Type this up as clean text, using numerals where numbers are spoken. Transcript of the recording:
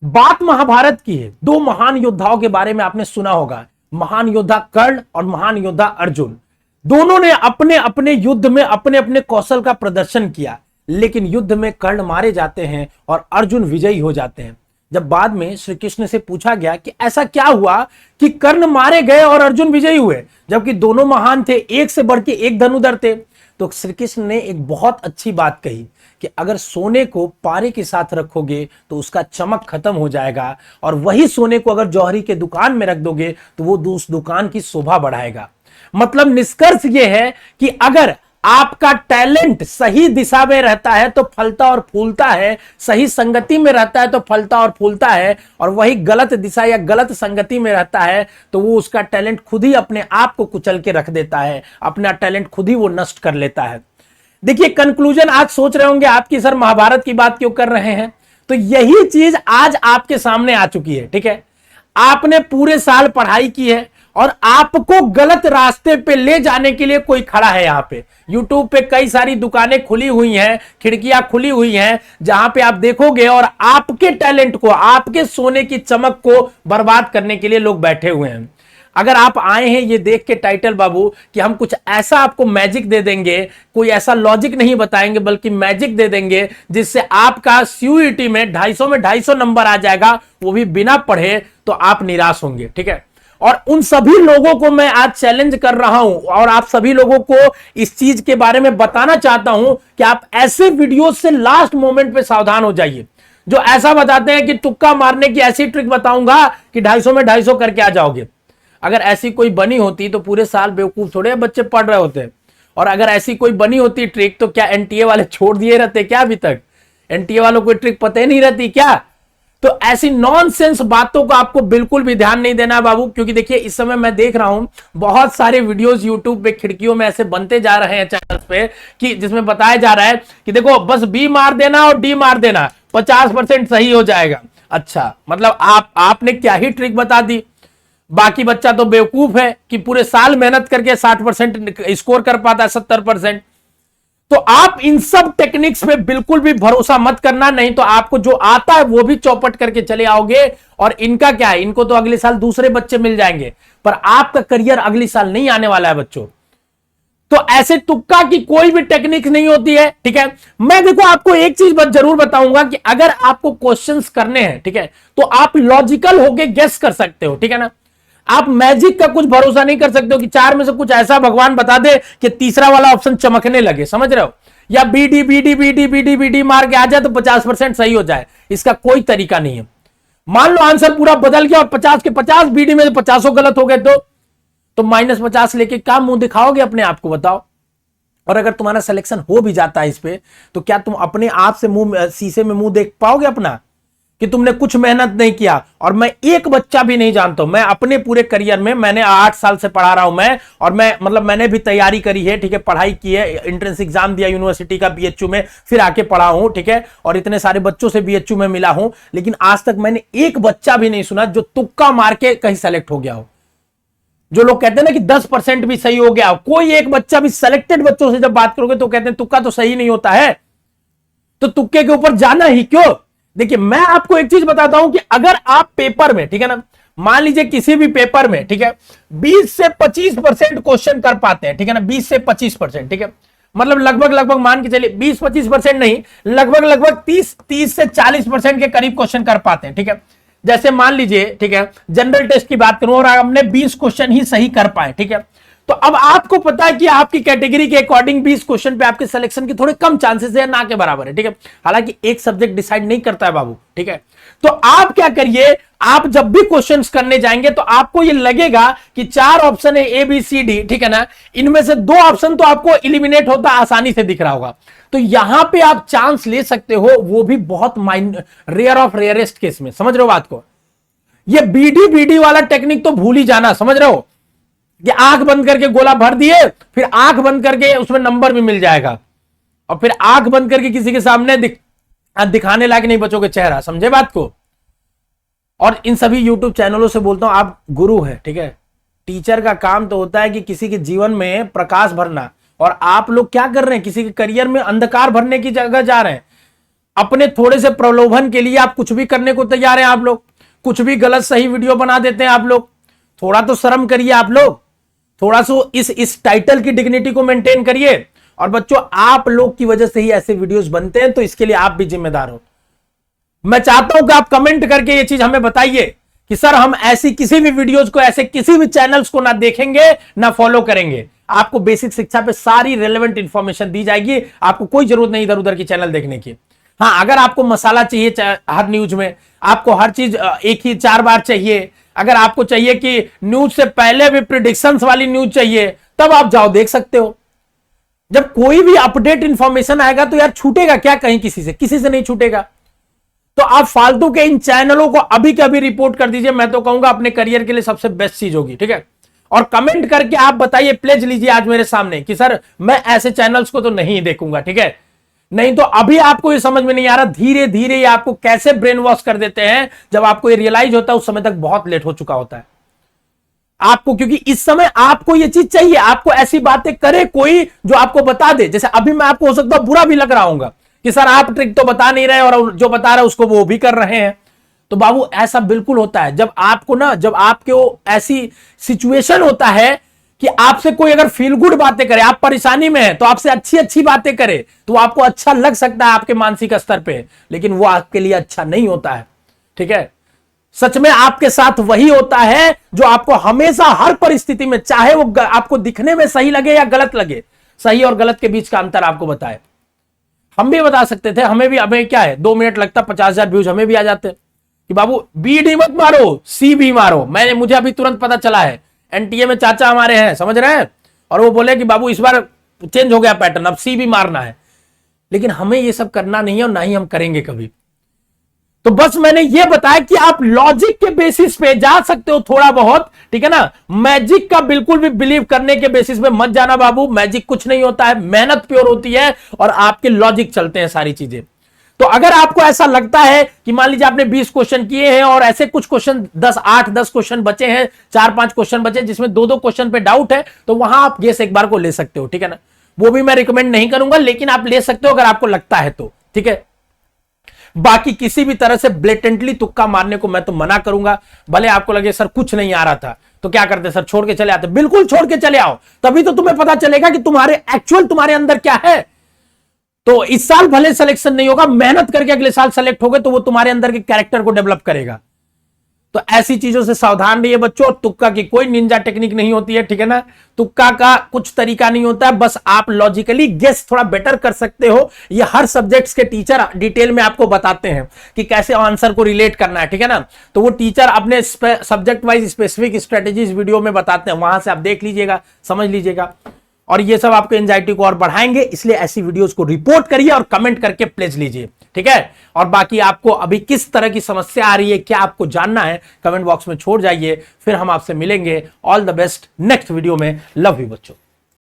बात महाभारत की है। दो महान योद्धाओं के बारे में आपने सुना होगा, महान योद्धा कर्ण और महान योद्धा अर्जुन। दोनों ने अपने अपने युद्ध में अपने अपने कौशल का प्रदर्शन किया, लेकिन युद्ध में कर्ण मारे जाते हैं और अर्जुन विजयी हो जाते हैं। जब बाद में श्री कृष्ण से पूछा गया कि ऐसा क्या हुआ कि कर्ण मारे गए और अर्जुन विजयी हुए, जबकि दोनों महान थे, एक से बढ़ के एक धनुधर थे, तो श्री कृष्ण ने एक बहुत अच्छी बात कही कि अगर सोने को पारे के साथ रखोगे तो उसका चमक खत्म हो जाएगा, और वही सोने को अगर जौहरी के दुकान में रख दोगे तो वो उस दुकान की शोभा बढ़ाएगा। मतलब निष्कर्ष ये है कि अगर आपका टैलेंट सही दिशा में रहता है तो फलता और फूलता है, सही संगति में रहता है तो फलता और फूलता है, और वही गलत दिशा या गलत संगति में रहता है तो वो उसका टैलेंट खुद ही अपने आप को कुचल के रख देता है, अपना टैलेंट खुद ही वो नष्ट कर लेता है। देखिए कंक्लूजन, आज सोच रहे होंगे आपकी सर महाभारत की बात क्यों कर रहे हैं, तो यही चीज आज आपके सामने आ चुकी है। ठीक है, आपने पूरे साल पढ़ाई की है और आपको गलत रास्ते पे ले जाने के लिए कोई खड़ा है। यहां पे YouTube पे कई सारी दुकानें खुली हुई हैं, खिड़कियां खुली हुई हैं, जहां पे आप देखोगे और आपके टैलेंट को, आपके सोने की चमक को बर्बाद करने के लिए लोग बैठे हुए हैं। अगर आप आए हैं ये देख के टाइटल बाबू कि हम कुछ ऐसा आपको मैजिक दे देंगे, कोई ऐसा लॉजिक नहीं बताएंगे बल्कि मैजिक दे देंगे जिससे आपका सीयूईटी में 250 नंबर आ जाएगा, वो भी बिना पढ़े, तो आप निराश होंगे। ठीक है, और उन सभी लोगों को मैं आज चैलेंज कर रहा हूं और आप सभी लोगों को इस चीज के बारे में बताना चाहता हूं कि आप ऐसे वीडियो से लास्ट मोमेंट पे सावधान हो जाइए, जो ऐसा बताते हैं कि तुक्का मारने की ऐसी ट्रिक बताऊंगा कि 250 में 250 करके आ जाओगे। अगर ऐसी कोई बनी होती तो पूरे साल बेवकूफ थोड़े बच्चे पढ़ रहे होते, और अगर ऐसी कोई बनी होती ट्रिक तो क्या एनटीए वाले छोड़ दिए रहते क्या? अभी तक एनटीए वालों को ट्रिक पता ही नहीं रहती क्या? तो ऐसी नॉनसेंस बातों को आपको बिल्कुल भी ध्यान नहीं देना बाबू, क्योंकि देखिए इस समय मैं देख रहा हूं बहुत सारे वीडियोस यूट्यूब पे खिड़कियों में ऐसे बनते जा रहे हैं चैनल्स पे कि जिसमें बताया जा रहा है कि देखो बस बी मार देना और डी मार देना, 50% सही हो जाएगा। अच्छा, मतलब आपने क्या ही ट्रिक बता दी, बाकी बच्चा तो बेवकूफ है कि पूरे साल मेहनत करके 60% स्कोर कर पाता है, 70%। तो आप इन सब टेक्निक्स पे बिल्कुल भी भरोसा मत करना, नहीं तो आपको जो आता है वो भी चौपट करके चले आओगे। और इनका क्या है, इनको तो अगले साल दूसरे बच्चे मिल जाएंगे, पर आपका करियर अगले साल नहीं आने वाला है बच्चों। तो ऐसे तुक्का की कोई भी टेक्निक नहीं होती है। ठीक है, मैं देखो आपको एक चीज जरूर बताऊंगा कि अगर आपको क्वेश्चंस करने हैं, ठीक है, तो आप लॉजिकल होके गेस कर सकते हो। ठीक है ना, आप मैजिक का कुछ भरोसा नहीं कर सकते हो कि चार में से कुछ ऐसा भगवान बता दे कि तीसरा वाला ऑप्शन चमकने लगे, समझ रहे हो, या बीडी बीडी बीडी बीडी बीडी मार के आ जाए तो 50% सही हो जाए। इसका कोई तरीका नहीं है। मान लो आंसर पूरा बदल गया और 50 के 50 बीडी में 50 गलत हो गए तो -50 लेके क्या मुंह दिखाओगे अपने आप को, बताओ। और अगर तुम्हारा सिलेक्शन हो भी जाता है इस पे, तो क्या तुम अपने आप से मुंह, शीशे में मुंह देख पाओगे अपना कि तुमने कुछ मेहनत नहीं किया? और मैं एक बच्चा भी नहीं जानता हूं, मैं अपने पूरे करियर में, मैंने 8 साल से पढ़ा रहा हूं मैं, और मैं मतलब मैंने भी तैयारी करी है, ठीक है, पढ़ाई की है, एंट्रेंस एग्जाम दिया यूनिवर्सिटी का बीएचयू में, फिर आके पढ़ा हूं, ठीक है, और इतने सारे बच्चों से बीएचयू में मिला हूं, लेकिन आज तक मैंने एक बच्चा भी नहीं सुना जो तुक्का मार के कहीं सेलेक्ट हो गया हो। जो लोग कहते हैं ना कि 10% भी सही हो गया, कोई एक बच्चा भी, सेलेक्टेड बच्चों से जब बात करोगे तो कहते हैं तुक्का तो सही नहीं होता है, तो तुक्के के ऊपर जाना ही क्यों? देखिए मैं आपको एक चीज बताता हूं कि अगर आप पेपर में, ठीक है ना, मान लीजिए किसी भी पेपर में, ठीक है, 20 से 25% क्वेश्चन कर पाते हैं, ठीक है ना, 20 से 25%, ठीक है, मतलब लगभग मान के चलिए 20-25% नहीं, लगभग 30 से 40% के करीब क्वेश्चन कर पाते हैं। ठीक है, जैसे मान लीजिए, ठीक है, जनरल टेस्ट की बात करूं और हमने 20 क्वेश्चन ही सही कर पाए, ठीक है, तो अब आपको पता है कि आपकी कैटेगरी के अकॉर्डिंग 20 क्वेश्चन पे आपके सिलेक्शन के थोड़े कम चांसेस है, ना के बराबर है। ठीक है, हालांकि एक सब्जेक्ट डिसाइड नहीं करता है बाबू। ठीक है, तो आप क्या करिए, आप जब भी क्वेश्चंस करने जाएंगे तो आपको ये लगेगा कि 4 ऑप्शन है ए बी सी डी, ठीक है ना, इनमें से 2 ऑप्शन तो आपको इलिमिनेट होता आसानी से दिख रहा होगा, तो यहां पे आप चांस ले सकते हो, वो भी बहुत रेयर ऑफ रेयरेस्ट केस में। समझ रहे हो बात को? ये बीडी बीडी वाला टेक्निक तो भूल ही जाना, समझ रहे हो, कि आंख बंद करके गोला भर दिए, फिर आंख बंद करके उसमें नंबर भी मिल जाएगा, और फिर आंख बंद करके किसी के सामने दिखाने लायक नहीं बचोगे चेहरा। समझे बात को? और इन सभी यूट्यूब चैनलों से बोलता हूं, आप गुरु है, ठीक है, टीचर का काम तो होता है कि किसी के जीवन में प्रकाश भरना, और आप लोग क्या कर रहे हैं, किसी के करियर में अंधकार भरने की जगह जा रहे हैं। अपने थोड़े से प्रलोभन के लिए आप कुछ भी करने को तैयार हैं। आप लोग कुछ भी गलत सही वीडियो बना देते हैं। आप लोग थोड़ा तो शर्म करिए। आप लोग थोड़ा सा इस टाइटल की डिग्निटी को मेंटेन करिए। और बच्चों, आप लोग की वजह से ही ऐसे वीडियोस बनते हैं, तो इसके लिए आप भी जिम्मेदार हो। मैं चाहता हूं कि आप कमेंट करके ये चीज हमें बताइए कि सर हम ऐसी किसी भी वीडियोस को, ऐसे किसी भी चैनल्स को ना देखेंगे ना फॉलो करेंगे। आपको बेसिक शिक्षा पे सारी रेलेवेंट इंफॉर्मेशन दी जाएगी। आपको कोई जरूरत नहीं इधर उधर की चैनल देखने की। हाँ, अगर आपको मसाला चाहिए हर न्यूज में, आपको हर चीज एक ही 4 बार चाहिए, अगर आपको चाहिए कि न्यूज से पहले भी प्रिडिक्शंस वाली न्यूज चाहिए, तब आप जाओ देख सकते हो। जब कोई भी अपडेट इंफॉर्मेशन आएगा तो यार छूटेगा क्या कहीं किसी से? किसी से नहीं छूटेगा। तो आप फालतू के इन चैनलों को अभी के अभी रिपोर्ट कर दीजिए। मैं तो कहूंगा अपने करियर के लिए सबसे बेस्ट चीज होगी। ठीक है, और कमेंट करके आप बताइए, प्लेज लीजिए आज मेरे सामने कि सर मैं ऐसे चैनल्स को तो नहीं देखूंगा। ठीक है, नहीं तो अभी आपको ये समझ में नहीं आ रहा, धीरे धीरे ये आपको कैसे ब्रेन वॉश कर देते हैं। जब आपको ये रियलाइज होता है उस समय तक बहुत लेट हो चुका होता है आपको, क्योंकि इस समय आपको ये चीज चाहिए। आपको ऐसी बातें करे कोई जो आपको बता दे। जैसे अभी मैं आपको हो सकता है बुरा भी लग रहा हूंगा कि सर आप ट्रिक तो बता नहीं रहे और जो बता रहे उसको वो भी कर रहे हैं। तो बाबू ऐसा बिल्कुल होता है। जब आपको ना, जब आपके वो ऐसी सिचुएशन होता है कि आपसे कोई अगर फील गुड बातें करे, आप परेशानी में हैं, तो आपसे अच्छी अच्छी बातें करे, तो आपको अच्छा लग सकता है आपके मानसिक स्तर पे, लेकिन वो आपके लिए अच्छा नहीं होता है। ठीक है, सच में आपके साथ वही होता है जो आपको हमेशा हर परिस्थिति में, चाहे वो आपको दिखने में सही लगे या गलत लगे, सही और गलत के बीच का अंतर आपको बताए। हम भी बता सकते थे, हमें भी, हमें क्या है 2 मिनट लगता, 50,000 व्यूज हमें भी आ जाते कि बाबू बी डी मत मारो, सी भी मारो। मुझे अभी तुरंत पता चला है, एनटीए में चाचा हमारे हैं, समझ रहे हैं, और वो बोले कि बाबू इस बार चेंज हो गया पैटर्न, अब सी भी मारना है। लेकिन हमें ये सब करना नहीं है और ना ही हम करेंगे कभी। तो बस मैंने ये बताया कि आप लॉजिक के बेसिस पे जा सकते हो थोड़ा बहुत। ठीक है ना, मैजिक का बिल्कुल भी बिलीव करने के बेसिस पे मत जाना बाबू। मैजिक कुछ नहीं होता है, मेहनत प्योर होती है और आपके लॉजिक चलते हैं सारी चीजें। तो अगर आपको ऐसा लगता है कि मान लीजिए आपने 20 क्वेश्चन किए हैं और ऐसे कुछ क्वेश्चन 8-10 क्वेश्चन बचे हैं, 4-5 क्वेश्चन बचे जिसमें 2-2 क्वेश्चन पे डाउट है, तो वहां आप गेस एक बार को ले सकते हो। ठीक है ना, वो भी मैं रिकमेंड नहीं करूंगा, लेकिन आप ले सकते हो अगर आपको लगता है तो। ठीक है, बाकी किसी भी तरह से ब्लेटेंटली तुक्का मारने को मैं तो मना करूंगा। भले आपको लगे सर कुछ नहीं आ रहा था तो क्या करते सर, छोड़ के चले आते। बिल्कुल छोड़ के चले आओ, तभी तो तुम्हें पता चलेगा कि तुम्हारे अंदर क्या है। तो इस साल भले सिलेक्शन नहीं होगा, मेहनत करके अगले साल सेलेक्ट होगे तो वो तुम्हारे अंदर के कैरेक्टर को डेवलप करेगा। तो ऐसी चीजों से सावधान रहिए बच्चों। तुक्का की कोई निंजा टेक्निक नहीं होती है। ठीक है ना, तुक्का का कुछ तरीका नहीं होता है, बस आप लॉजिकली गेस थोड़ा बेटर कर सकते हो। ये हर सब्जेक्ट्स के टीचर डिटेल में आपको बताते हैं कि कैसे आंसर को रिलेट करना है। ठीक है ना, तो वो टीचर अपने subject wise specific strategies video में बताते हैं, वहां से आप देख लीजिएगा, समझ लीजिएगा। और ये सब आपको एंजाइटी को और बढ़ाएंगे, इसलिए ऐसी वीडियोस को रिपोर्ट करिए और कमेंट करके प्लेज लीजिए। ठीक है, और बाकी आपको अभी किस तरह की समस्या आ रही है, क्या आपको जानना है, कमेंट बॉक्स में छोड़ जाइए। फिर हम आपसे मिलेंगे। All the best next video में। लव यू बच्चों।